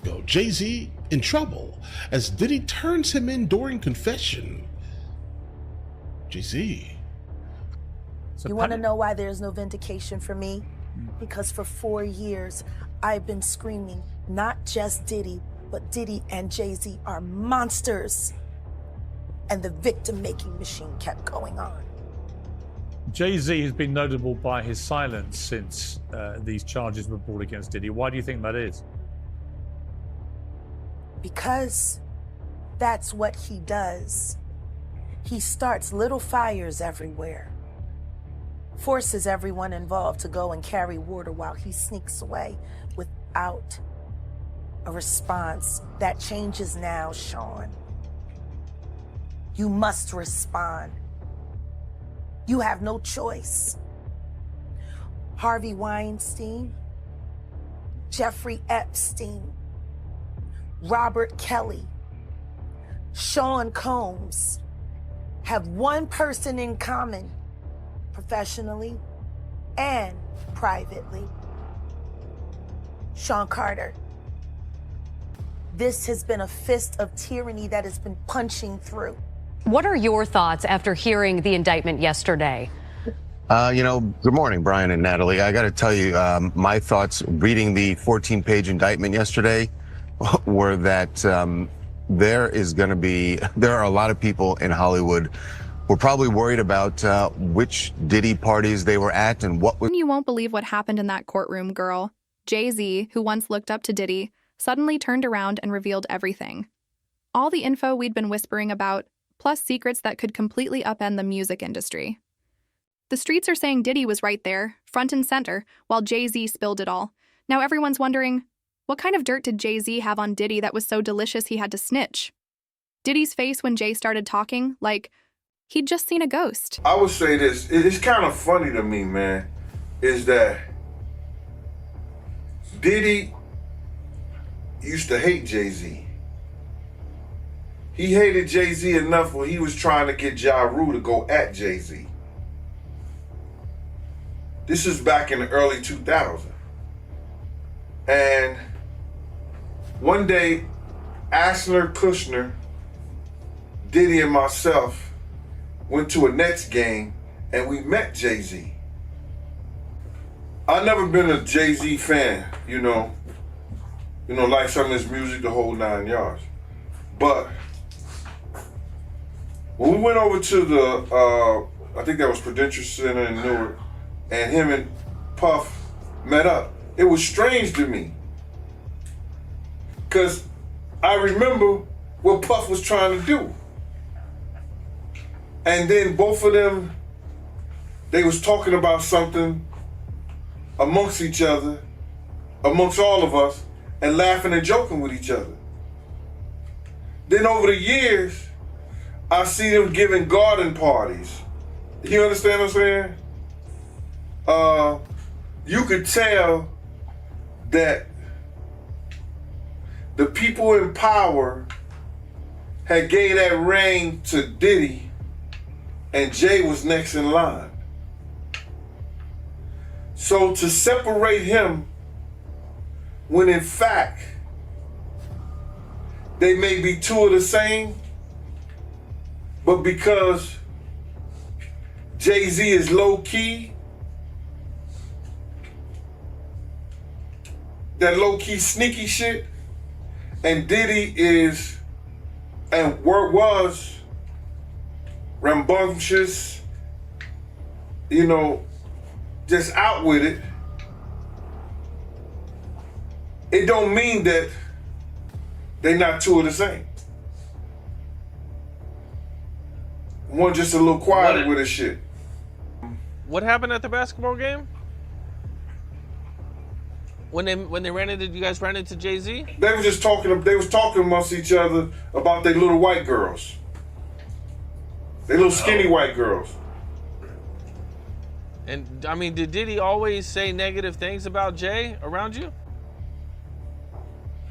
ago, Jay-Z in trouble as Diddy turns him in during confession. Jay-Z. You want to know why there's no vindication for me? Because for 4 years, I've been screaming, not just Diddy, but Diddy and Jay-Z are monsters. And the victim-making machine kept going on. Jay-Z has been notable by his silence since these charges were brought against Diddy. Why do you think that is? Because that's what he does. He starts little fires everywhere, forces everyone involved to go and carry water while he sneaks away without a response. That changes now, Sean. You must respond. You have no choice. Harvey Weinstein, Jeffrey Epstein, Robert Kelly, Sean Combs have one person in common, professionally and privately. Sean Carter. This has been a fist of tyranny that has been punching through. What are your thoughts after hearing the indictment yesterday? Good morning, Brian and Natalie. I got to tell you, my thoughts reading the 14-page indictment yesterday were that there are a lot of people in Hollywood who are probably worried about which Diddy parties they were at and what was. You won't believe what happened in that courtroom, girl. Jay-Z, who once looked up to Diddy, suddenly turned around and revealed everything. All the info we'd been whispering about, plus secrets that could completely upend the music industry. The streets are saying Diddy was right there, front and center, while Jay-Z spilled it all. Now everyone's wondering, what kind of dirt did Jay-Z have on Diddy that was so delicious he had to snitch? Diddy's face when Jay started talking, like he'd just seen a ghost. I would say this, it's kind of funny to me, man, is that Diddy used to hate Jay-Z. He hated Jay-Z enough where he was trying to get Ja Rule to go at Jay-Z. This is back in the early 2000s. And one day, Asner, Kushner, Diddy and myself went to a Nets game and we met Jay-Z. I've never been a Jay-Z fan, like some of his music, the whole 9 yards. But when we went over to the, I think that was Prudential Center in Newark, and him and Puff met up, it was strange to me. Because I remember what Puff was trying to do. And then both of them, they was talking about something amongst each other, amongst all of us, and laughing and joking with each other. Then over the years, I see them giving garden parties. You understand what I'm saying? You could tell that the people in power had gave that reign to Diddy, and Jay was next in line. So to separate him, when in fact, they may be two of the same, but because Jay-Z is low-key, that low-key sneaky shit, and Diddy is, and was, rambunctious, just out with it, it don't mean that they not two of the same. One just a little quieter with his shit. What happened at the basketball game? When they ran into, you guys ran into Jay-Z? They were just talking. They was talking amongst each other about their little white girls. They little skinny white girls. And I mean, did Diddy always say negative things about Jay around you?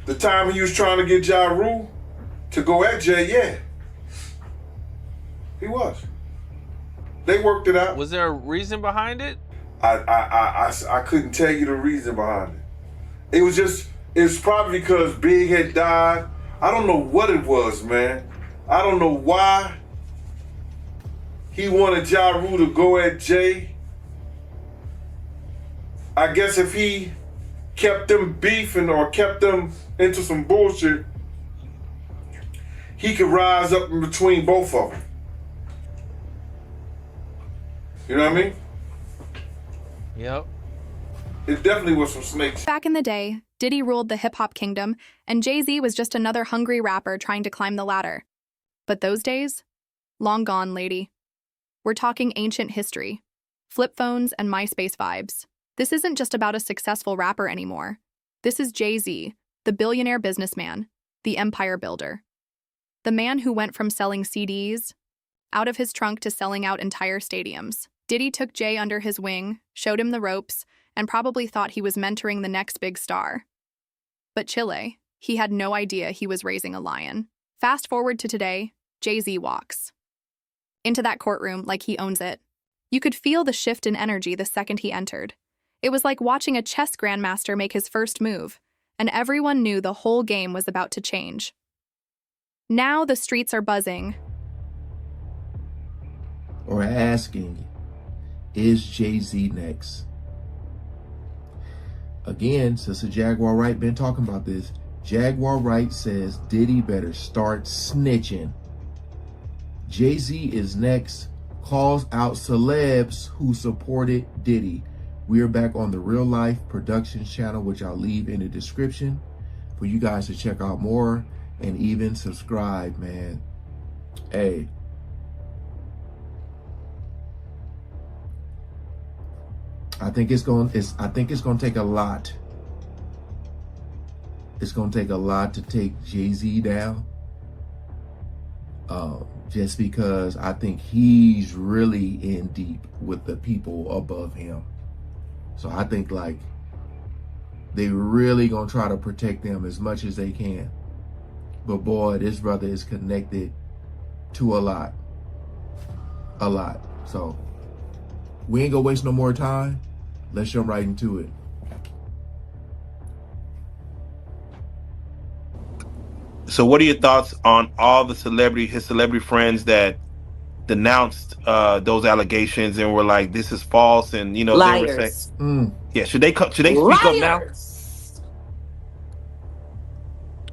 The time he was trying to get Ja Rule to go at Jay, yeah. He was. They worked it out. Was there a reason behind it? I couldn't tell you the reason behind it. It was just It's probably because Big had died. I don't know what it was, man. I don't know why he wanted Ja Rule to go at Jay. I guess if he kept them beefing or kept them into some bullshit, he could rise up in between both of them. You know what I mean? Yep. It definitely was some snakes. Back in the day, Diddy ruled the hip-hop kingdom, and Jay-Z was just another hungry rapper trying to climb the ladder. But those days? Long gone, lady. We're talking ancient history. Flip phones and MySpace vibes. This isn't just about a successful rapper anymore. This is Jay-Z, the billionaire businessman, the empire builder. The man who went from selling CDs out of his trunk to selling out entire stadiums. Diddy took Jay under his wing, showed him the ropes, and probably thought he was mentoring the next big star. But Chile, he had no idea he was raising a lion. Fast forward to today, Jay-Z walks into that courtroom like he owns it. You could feel the shift in energy the second he entered. It was like watching a chess grandmaster make his first move, and everyone knew the whole game was about to change. Now the streets are buzzing. Or asking, is Jay-Z next? Again, Sister Jaguar Wright been talking about this. Jaguar Wright says Diddy better start snitching. Jay-Z is next, calls out celebs who supported Diddy. We are back on the Real Life Productions channel, which I'll leave in the description for you guys to check out more and even subscribe, man. Hey. I think it's gonna take a lot. It's gonna take a lot to take Jay-Z down. Just because I think he's really in deep with the people above him. So I think like they really gonna try to protect them as much as they can. But boy, this brother is connected to a lot. A lot. So we ain't gonna waste no more time. Let's jump right into it. So what are your thoughts on all the his celebrity friends that denounced those allegations and were like, this is false, and you know, liars. They were saying, yeah, should they speak up now?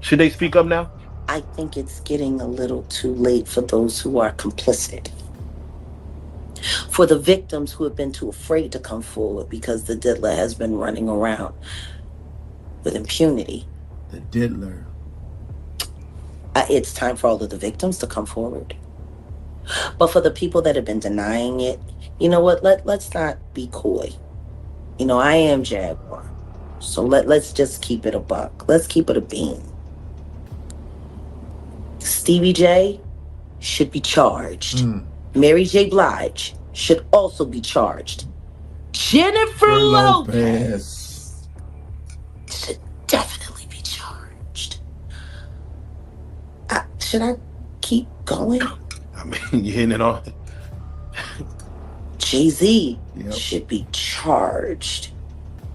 Should they speak up now? I think it's getting a little too late for those who are complicit. For the victims who have been too afraid to come forward because the diddler has been running around with impunity. The diddler. It's time for all of the victims to come forward. But for the people that have been denying it, you know what? Let's not be coy. You know, I am Jaguar. So let's just keep it a buck. Let's keep it a bean. Stevie J should be charged. Mary J. Blige should also be charged. Jennifer Lopez should definitely be charged. Should I keep going? I mean, you're hitting it on. Jay-Z should be charged.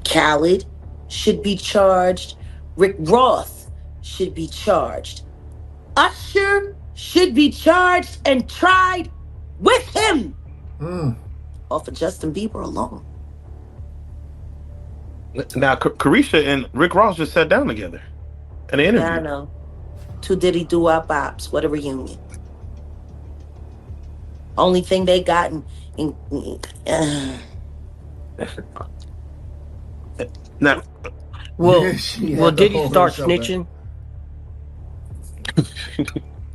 Khaled should be charged. Rick Ross should be charged. Usher should be charged and tried with him. Off of Justin Bieber alone. Now, Carisha and Rick Ross just sat down together in an interview. Yeah, I know. Two Diddy doo-wop bops. What a reunion. Only thing they got now, will Diddy start snitching?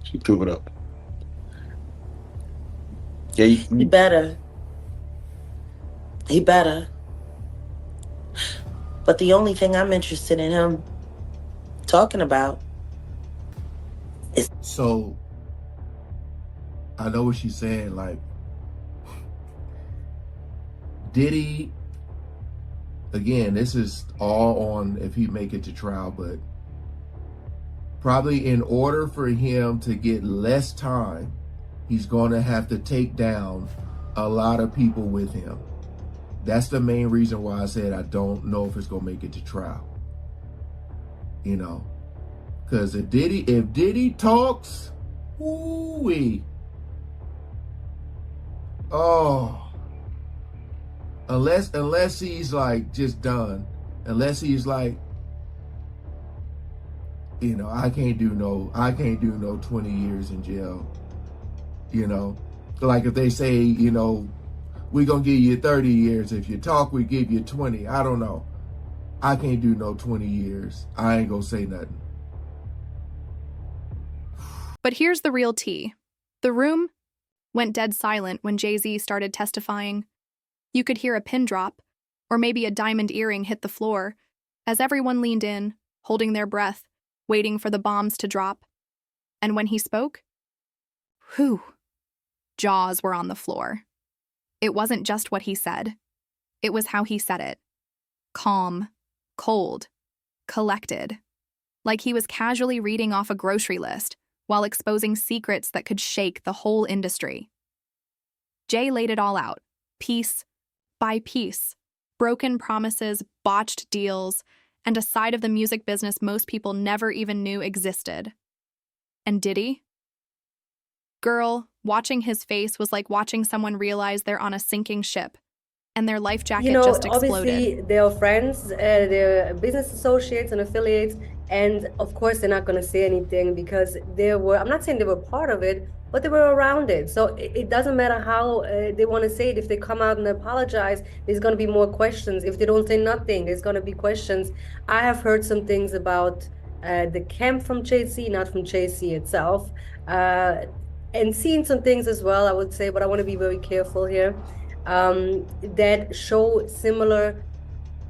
She threw it up. Yeah, he better. He better. But the only thing I'm interested in him talking about is... So, I know what she's saying, like, Diddy, again, this is all on if he make it to trial, but probably in order for him to get less time, he's going to have to take down a lot of people with him. That's the main reason why I said I don't know if it's going to make it to trial. you know, because if Diddy talks, ooh-wee, oh, unless he's like just done, unless he's like, you know, I can't do no 20 years in jail, you know. Like if they say, you know, we're gonna give you 30 years. If you talk, we give you 20. I don't know. I can't do no 20 years. I ain't gonna say nothing. But here's the real tea. The room went dead silent when Jay-Z started testifying. You could hear a pin drop, or maybe a diamond earring hit the floor, as everyone leaned in, holding their breath, waiting for the bombs to drop. And when he spoke, whew, jaws were on the floor. It wasn't just what he said. It was how he said it. Calm, cold, collected. Like he was casually reading off a grocery list while exposing secrets that could shake the whole industry. Jay laid it all out, piece by piece. Broken promises, botched deals, and a side of the music business most people never even knew existed. And Diddy? Girl, watching his face was like watching someone realize they're on a sinking ship and their life jacket just exploded. Obviously, they're friends, they're business associates and affiliates, and of course they're not going to say anything because I'm not saying they were part of it, but they were around it. So it doesn't matter how they want to say it. If they come out and apologize, there's going to be more questions. If they don't say nothing, there's going to be questions. I have heard some things about the camp from Jay-Z, not from Jay-Z itself, and seen some things as well, I would say, but I want to be very careful here, that show similar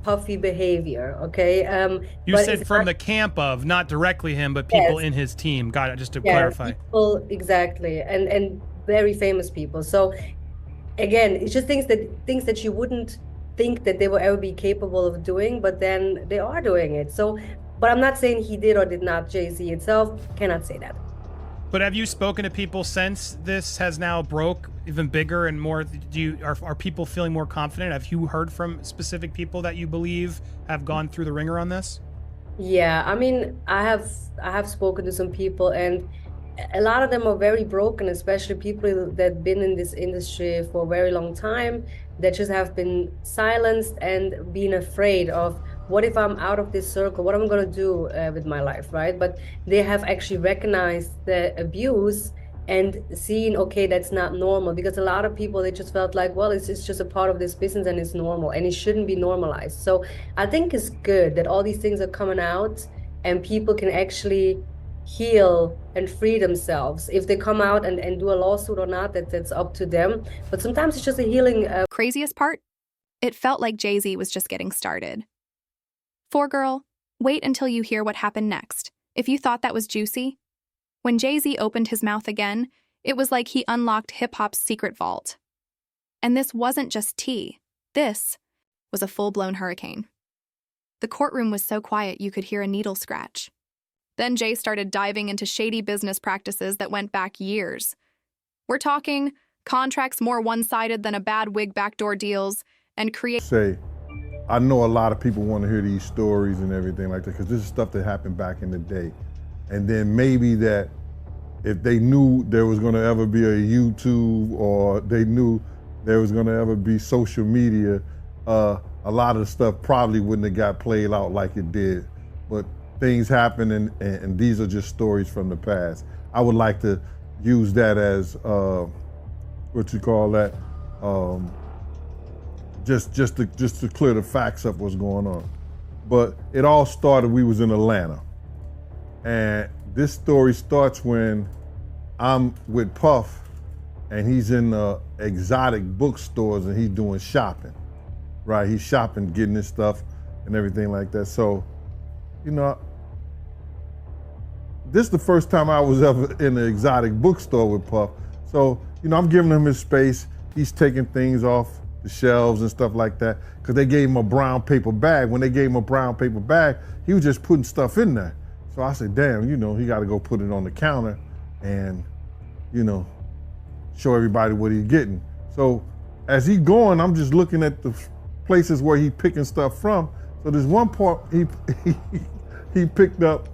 puffy behavior, okay? You said from the camp of, not directly him, but people in his team. Got it, just to clarify. People, exactly, and very famous people. So again, it's just things that you wouldn't think that they will ever be capable of doing, but then they are doing it. So, but I'm not saying he did or did not. Jay-Z itself cannot say that. But have you spoken to people since this has now broke even bigger and more? Are people feeling more confident? Have you heard from specific people that you believe have gone through the ringer on this? Yeah, I mean, I have spoken to some people, and a lot of them are very broken, especially people that been in this industry for a very long time, that just have been silenced and been afraid of, what if I'm out of this circle? What am I going to do with my life, right? But they have actually recognized the abuse and seen, okay, that's not normal. Because a lot of people, they just felt like, well, it's just a part of this business and it's normal and it shouldn't be normalized. So I think it's good that all these things are coming out and people can actually heal and free themselves. If they come out and do a lawsuit or not, that's up to them. But sometimes it's just a healing. Craziest part? It felt like Jay-Z was just getting started. Girl, wait until you hear what happened next. If you thought that was juicy. When Jay-Z opened his mouth again, it was like he unlocked hip-hop's secret vault. And this wasn't just tea. This was a full-blown hurricane. The courtroom was so quiet you could hear a needle scratch. Then Jay started diving into shady business practices that went back years. We're talking contracts more one-sided than a bad wig backdoor deals and I know a lot of people want to hear these stories and everything like that because this is stuff that happened back in the day. And then maybe that if they knew there was going to ever be a YouTube or they knew there was going to ever be social media, a lot of the stuff probably wouldn't have got played out like it did. But things happen and these are just stories from the past. I would like to use that as, just to clear the facts up what's going on. But it all started, we was in Atlanta. And this story starts when I'm with Puff and he's in exotic bookstores and he's doing shopping, right? He's shopping, getting his stuff and everything like that. So, you know, this is the first time I was ever in an exotic bookstore with Puff. So, you know, I'm giving him his space. He's taking things off the shelves and stuff like that, because they gave him a brown paper bag. When they gave him a brown paper bag, he was just putting stuff in there. So I said, damn, you know, he got to go put it on the counter and, you know, show everybody what he's getting. So as he going, I'm just looking at the places where he picking stuff from. So there's one part, he picked up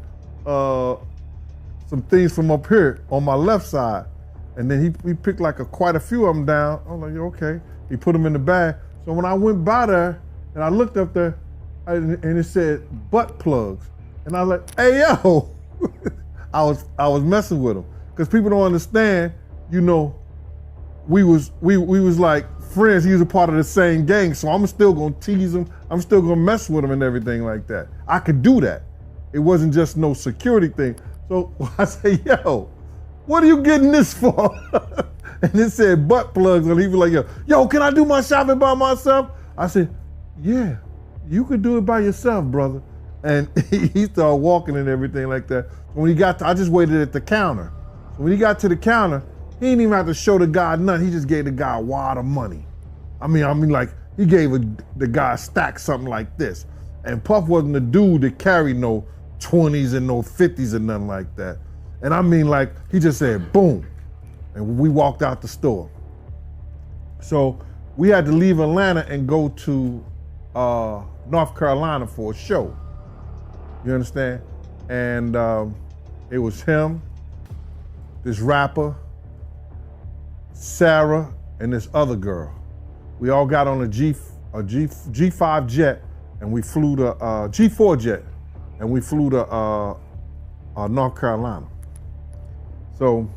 some things from up here on my left side. And then he picked like quite a few of them down. I was like, okay. He put them in the bag. So when I went by there and I looked up there and it said butt plugs. And I was like, hey, yo. I was messing with him. Because people don't understand, you know, we was like friends. He was a part of the same gang. So I'm still gonna tease him. I'm still gonna mess with him and everything like that. I could do that. It wasn't just no security thing. So I say, yo, what are you getting this for? And it said butt plugs, and he was like, yo, can I do my shopping by myself? I said, yeah, you could do it by yourself, brother. And he started walking and everything like that. When he got I just waited at the counter. So when he got to the counter, he didn't even have to show the guy nothing. He just gave the guy a wad of money. I mean, like, he gave the guy a stack something like this. And Puff wasn't the dude that carried no 20s and no 50s and nothing like that. And I mean, like, he just said, boom. And we walked out the store. So we had to leave Atlanta and go to North Carolina for a show. You understand? And it was him, this rapper, Sarah, and this other girl. We all got on a G5 jet, and we flew to G4 jet, and we flew to North Carolina. So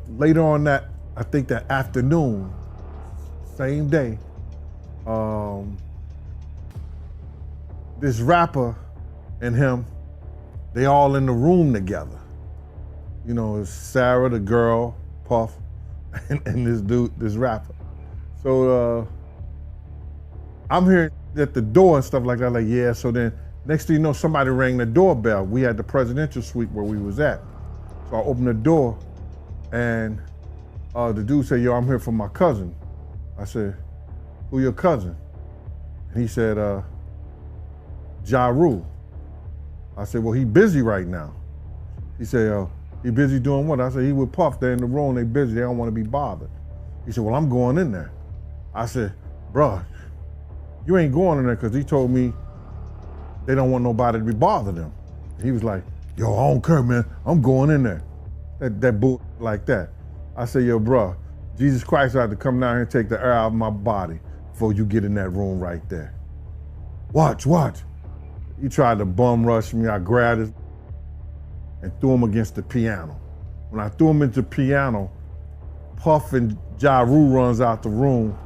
later on that, I think that afternoon, same day, this rapper and him, they all in the room together. You know, it's Sarah, the girl, Puff, and this dude, this rapper. So I'm hearing at the door and stuff like that, like, yeah, so then next thing you know, somebody rang the doorbell. We had the presidential suite where we was at. So I opened the door and the dude said, yo, I'm here for my cousin. I said, who your cousin? And he said, Ja Rule. I said, well, he busy right now. He said, he busy doing what? I said, he with Puff, they're in the room, they busy, they don't want to be bothered. He said, well, I'm going in there. I said, bruh, you ain't going in there because he told me they don't want nobody to be bothering them. He was like, yo, I don't care, man, I'm going in there. That bull like that. I said, yo, bruh, Jesus Christ had to come down here and take the air out of my body before you get in that room right there. Watch. He tried to bum rush me. I grabbed his and threw him against the piano. When I threw him into the piano, Puff and Ja Rule runs out the room.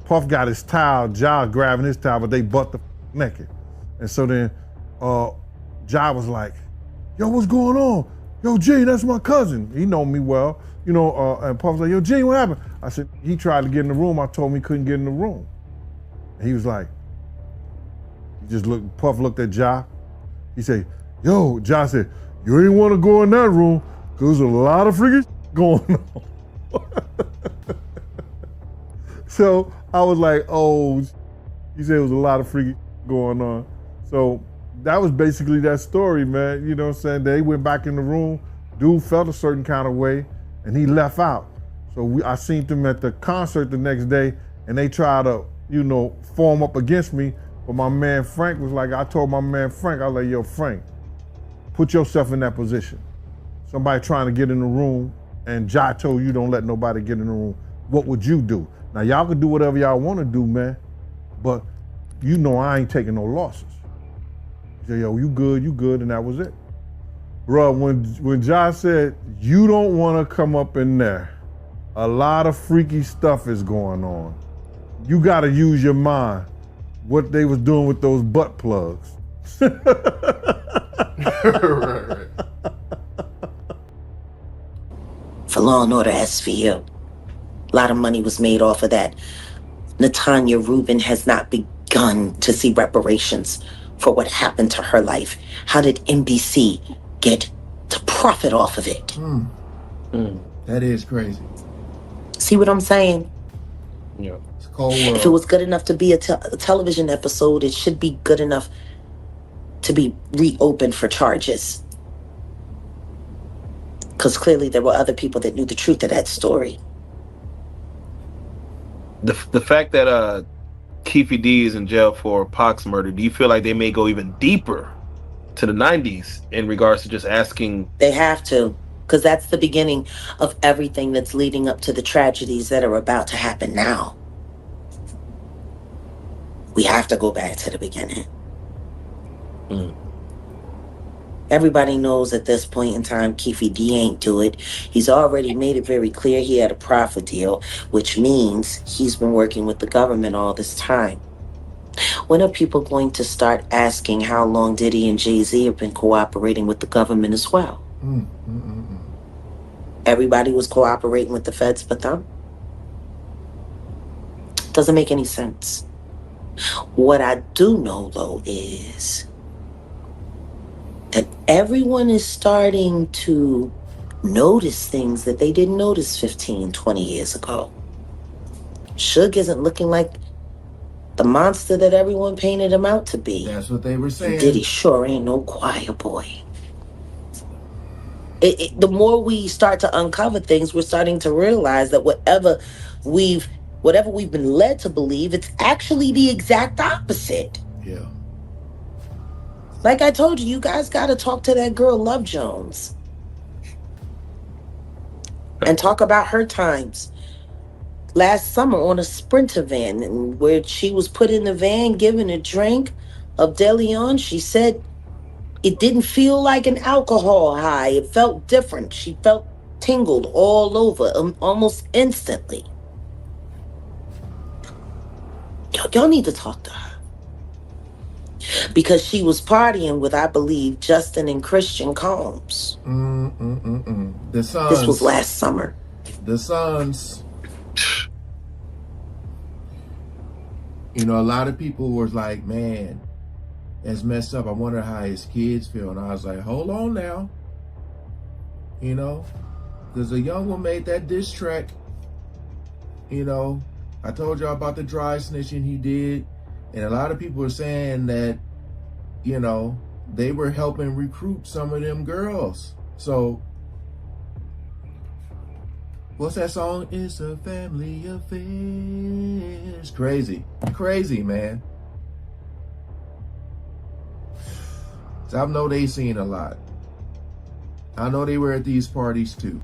Puff got his towel, Ja grabbing his towel, but they butt the naked. And so then Ja was like, yo, what's going on? Yo, G, that's my cousin. He know me well, you know, and Puff was like, yo, G, what happened? I said, he tried to get in the room. I told him he couldn't get in the room. And he was like, Puff looked at Ja. He said, yo, Ja said, you ain't want to go in that room because there's a lot of freaking going on. So I was like, oh, he said it was a lot of freaking going on. So that was basically that story, man. You know what I'm saying? They went back in the room. Dude felt a certain kind of way and he left out. So I seen them at the concert the next day and they tried to, you know, form up against me. But my man Frank was like, I told my man Frank, I was like, yo, Frank, put yourself in that position. Somebody trying to get in the room and Ja told you don't let nobody get in the room. What would you do? Now y'all can do whatever y'all want to do, man, but you know I ain't taking no losses. He said, yo, you good, and that was it. Bruh, when Ja said, you don't want to come up in there, a lot of freaky stuff is going on. You got to use your mind. What they was doing with those butt plugs. right. For Law and Order SVU, a lot of money was made off of that. Natanya Rubin has not begun to see reparations for what happened to her life. How did NBC get to profit off of it? That is crazy. See what I'm saying? Yeah. It's a cold world. If it was good enough to be a television episode, it should be good enough to be reopened for charges. Because clearly there were other people that knew the truth of that story. The fact that Keefe D is in jail for Pac's murder, do you feel like they may go even deeper to the 90s in regards to just asking? They have to, because that's the beginning of everything that's leading up to the tragedies that are about to happen now. We have to go back to the beginning. Everybody knows at this point in time, Keefe D ain't do it. He's already made it very clear he had a profit deal, which means he's been working with the government all this time. When are people going to start asking how long Diddy and Jay-Z have been cooperating with the government as well? Everybody was cooperating with the feds but them? Doesn't make any sense. What I do know, though, is that everyone is starting to notice things that they didn't notice 15, 20 years ago. Suge isn't looking like the monster that everyone painted him out to be. That's what they were saying. Diddy sure ain't no choir boy. The more we start to uncover things, we're starting to realize that whatever we've been led to believe, it's actually the exact opposite. Yeah. Like I told you, you guys got to talk to that girl, Love Jones, and talk about her times last summer on a Sprinter van, and where she was put in the van given a drink of De Leon. She said it didn't feel like an alcohol high. It felt different. She felt tingled all over almost instantly. Y'all need to talk to her. Because she was partying with, I believe, Justin and Christian Combs. The Sons. This was last summer. The Sons. You know, a lot of people were like, man, that's messed up. I wonder how his kids feel. And I was like, hold on now. You know, because a young one made that diss track. You know, I told y'all about the dry snitching he did. And a lot of people are saying that, you know, they were helping recruit some of them girls. So, what's that song? It's a family affair. It's crazy. Crazy, man. So I know they seen a lot. I know they were at these parties too.